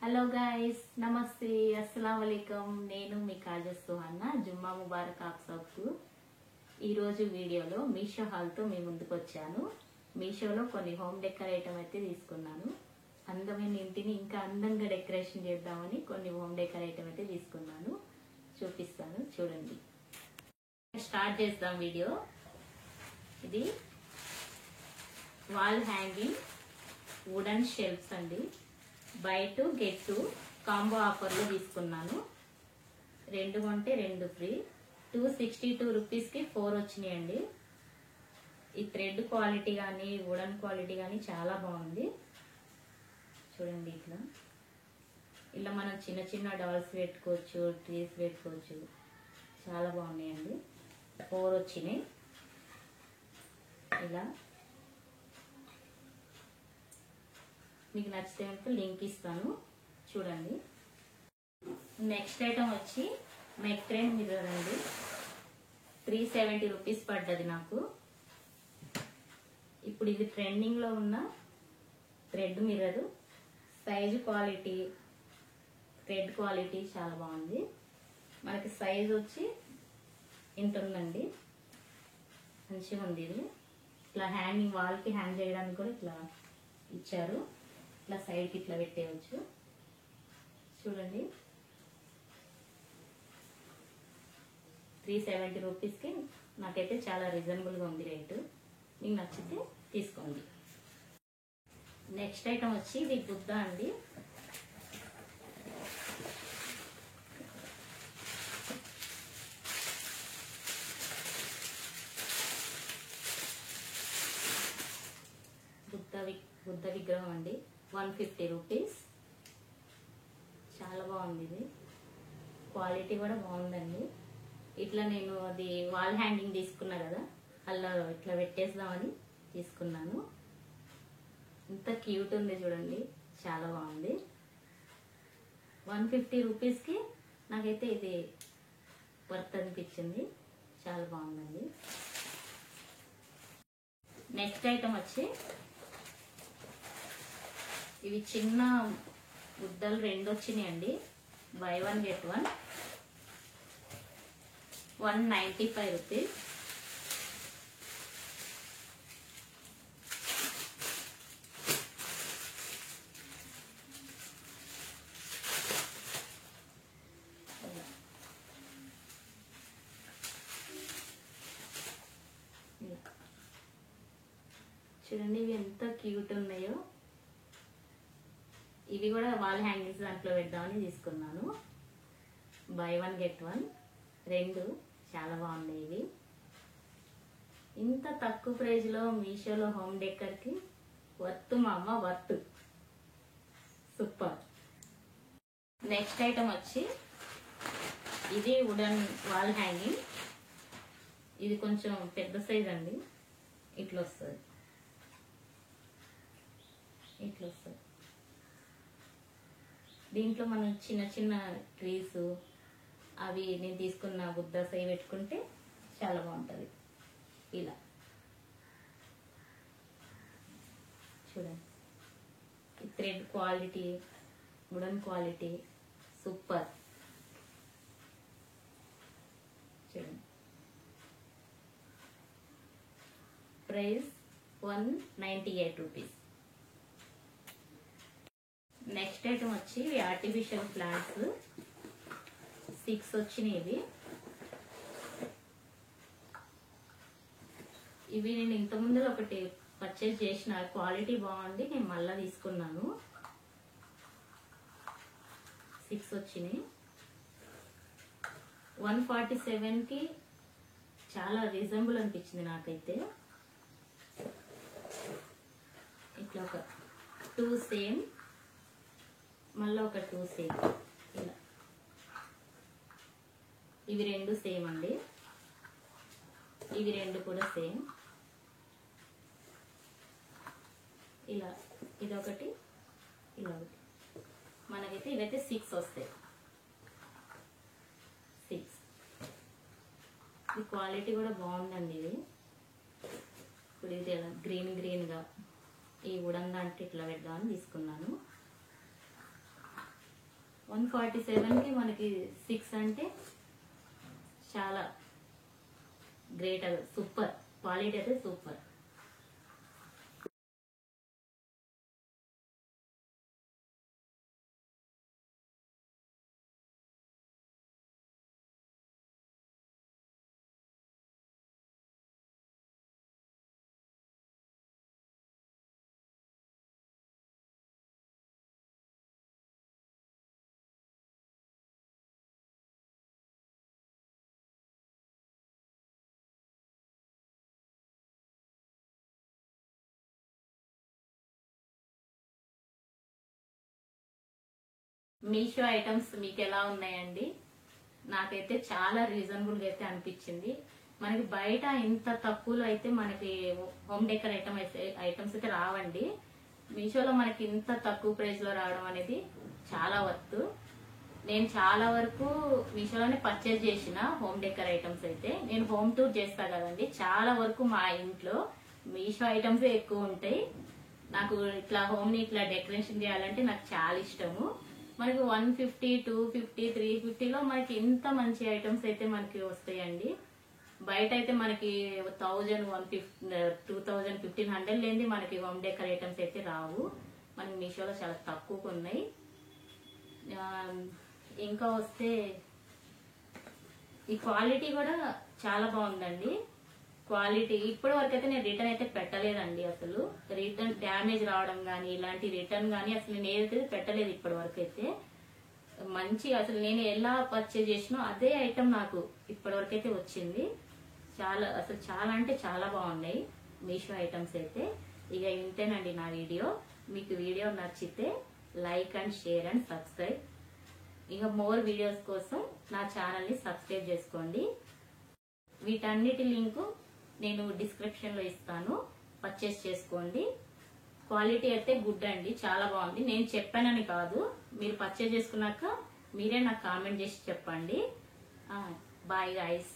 Hello guys, నమస్తే, అస్సలం వాలేకం. నేను మీ కాజా సుహానా. జుమ్మా ముబారక్ ఆప్ సబ్కు. ఈరోజు వీడియోలో మీషో హాల్తో మీ ముందుకు వచ్చాను. మీషోలో కొన్ని హోమ్ డెకర్ ఐటమ్ అయితే తీసుకున్నాను. అందమైన ఇంటిని ఇంకా అందంగా డెకరేషన్ చేద్దామని కొన్ని హోమ్ డెకర్ ఐటమ్ అయితే తీసుకున్నాను. చూపిస్తాను, చూడండి. స్టార్ట్ చేద్దాం వీడియో. ఇది వాల్ హ్యాంగింగ్ వుడెన్ షెల్ఫ్స్ అండి. బై 2 get 2 కాంబో ఆఫర్లో తీసుకున్నాను. 2 కొంటే 2 ఫ్రీ. 262 రూపీస్కి 4 వచ్చినాయండి. ఈ థ్రెడ్ క్వాలిటీ కానీ వుడెన్ క్వాలిటీ కానీ చాలా బాగుంది. చూడండి, ఇలా మనం చిన్న చిన్న డాల్స్ పెట్టుకోవచ్చు, ట్రీస్ పెట్టుకోవచ్చు. చాలా బాగున్నాయండి. 4 వచ్చినాయి. ఇలా మీకు నచ్చితే లింక్ ఇస్తాను, చూడండి. నెక్స్ట్ ఐటమ్ వచ్చి మెక్ట్రెన్ మిర్రర్ అండి. 370 రూపీస్ పడ్డది నాకు. ఇప్పుడు ఇది ట్రెండింగ్ లో ఉన్న thread mirror. Size quality, thread quality చాలా బాగుంది. మనకి సైజ్ వచ్చి ఇంత ఉందండి. మంచిగా ఉంది. ఇది ఇట్లా హ్యాంగింగ్, వాల్ కి హ్యాంగ్ చేయడానికి కూడా ఇట్లా ఇచ్చారు. ఇట్లా సైడ్కి ఇట్లా పెట్టేయచ్చు. చూడండి, 370 రూపీస్కి నాకైతే చాలా రీజనబుల్గా ఉంది రేటు. మీకు నచ్చితే తీసుకోండి. నెక్స్ట్ ఐటమ్ వచ్చి ఇది బుద్ధ అండి. బుద్ధ విగ్రహం అండి. 150 రూపీస్. చాలా బాగుంది. ఇది క్వాలిటీ కూడా బాగుందండి. ఇట్లా నేను అది వాల్ హ్యాంగింగ్ తీసుకున్నా కదా, అలా ఇట్లా పెట్టేద్దామని తీసుకున్నాను. ఇంత క్యూట్ ఉంది చూడండి, చాలా బాగుంది. 150 రూపీస్కి నాకైతే ఇది వర్త్ అనిపించింది. చాలా బాగుందండి. నెక్స్ట్ ఐటమ్ వచ్చి ఇవి చిన్న గుద్దలు 2 వచ్చినాయండి. By 1 get 1, 195 rupees. చూడండి, ఇవి ఎంత క్యూట్ ఉన్నాయో. ఇవి కూడా వాల్ హ్యాంగింగ్స్ దాంట్లో పెడదామని తీసుకున్నాను. బై 1 get 1, 2 చాలా బాగున్నాయి. ఇవి ఇంత తక్కువ ప్రైజ్ లో మీషోలో హోమ్ డెకర్ కి వర్త్ మా అమ్మ, వర్త్. సూపర్. నెక్స్ట్ ఐటమ్ వచ్చి ఇది వుడెన్ వాల్ హ్యాంగింగ్. ఇది కొంచెం పెద్ద సైజ్ అండి. ఇట్లా వస్తుంది. దీంట్లో మనం చిన్న చిన్న ట్రీస్ అవి నేను తీసుకున్న బుద్ధ సై పెట్టుకుంటే చాలా బాగుంటుంది. ఇలా చూడండి, ఈ thread quality, wooden quality super. చూడండి, ప్రైస్ 198 రూపీస్. నెక్స్ట్ ఐటమ్ వచ్చి ఆర్టిఫిషియల్ ప్లాంట్స్ 6 వచ్చినాయి. ఇవి నేను ఇంతకుముందు ఒకటి పర్చేజ్ చేసిన, క్వాలిటీ బాగుంది, నేను మళ్ళా తీసుకున్నాను. 6 వచ్చినాయి. 147కి చాలా రీజనబుల్ అనిపించింది నాకైతే. ఇట్లా ఒక 2 సేమ్, మళ్ళీ ఒక 2 సేమ్. ఇలా ఇవి 2 సేమ్ అండి. ఇవి 2 కూడా సేమ్. ఇలా ఇదొకటి, ఇలా ఒకటి. మనకైతే ఇవైతే 6 వస్తాయి. 6. ఈ క్వాలిటీ కూడా బాగుందండి. ఇది ఇప్పుడు ఇది గ్రీన్ గా ఈ వుడెన్ దాంట్లో ఇట్లా పెడదామని తీసుకున్నాను. 147కి మనకి 6 అంటే చాలా గ్రేట్. అది సూపర్ క్వాలిటీ అయితే సూపర్. మీషో ఐటమ్స్ మీకు ఎలా ఉన్నాయండి? నాకైతే చాలా రీజనబుల్ గా అయితే అనిపించింది. మనకి బయట ఇంత తక్కువలో అయితే మనకి హోమ్ డెకర్ ఐటమ్స్ అయితే రావండి. మీషోలో మనకి ఇంత తక్కువ ప్రైస్ లో రావడం అనేది చాలా వర్త్. నేను చాలా వరకు మీషోలోనే పర్చేజ్ చేసిన హోమ్ డెకర్ ఐటమ్స్ అయితే. నేను హోమ్ టూర్ చేస్తా కదండి, చాలా వరకు మా ఇంట్లో మీషో ఐటమ్స్ ఎక్కువ ఉంటాయి. నాకు ఇట్లా హోమ్ ని ఇట్లా డెకరేషన్ చేయాలంటే నాకు చాలా ఇష్టము. మనకి 150, 250, 350లో మనకి ఇంత మంచి ఐటమ్స్ అయితే మనకి వస్తాయండి. బయట అయితే మనకి 1000, 150, 2000, 1500 లేని మనకి హోమ్ డెకర్ ఐటమ్స్ అయితే రావు. మనకి మీషోలో చాలా తక్కువగా ఉన్నాయి. ఇంకా వస్తే ఈ క్వాలిటీ కూడా చాలా బాగుందండి. క్వాలిటీ ఇప్పటి వరకు అయితే నేను రిటర్న్ అయితే పెట్టలేదండి. అసలు రిటర్న్ డ్యామేజ్ రావడం కానీ ఇలాంటి రిటర్న్ కానీ అసలు నేను ఏదైతే పెట్టలేదు ఇప్పటి వరకు అయితే. మంచి అసలు నేను ఎలా పర్చేజ్ చేసినో అదే ఐటమ్ నాకు ఇప్పటి వరకు అయితే వచ్చింది. చాలా అసలు చాలా అంటే చాలా బాగున్నాయి మీషో ఐటమ్స్ అయితే. ఇక ఇంతేనండి నా వీడియో. మీకు వీడియో నచ్చితే like and share and subscribe. ఇక మోర్ వీడియోస్ కోసం నా ఛానల్ ని సబ్స్క్రైబ్ చేసుకోండి. వీటన్నిటి లింకు నేను డిస్క్రిప్షన్ లో ఇస్తాను, పర్చేస్ చేసుకోండి. క్వాలిటీ అయితే గుడ్ అండి, చాలా బాగుంది. నేను చెప్పానని కాదు, మీరు పర్చేస్ చేసుకున్నాక మీరే నాకు కామెంట్ చేసి చెప్పండి. Bye guys.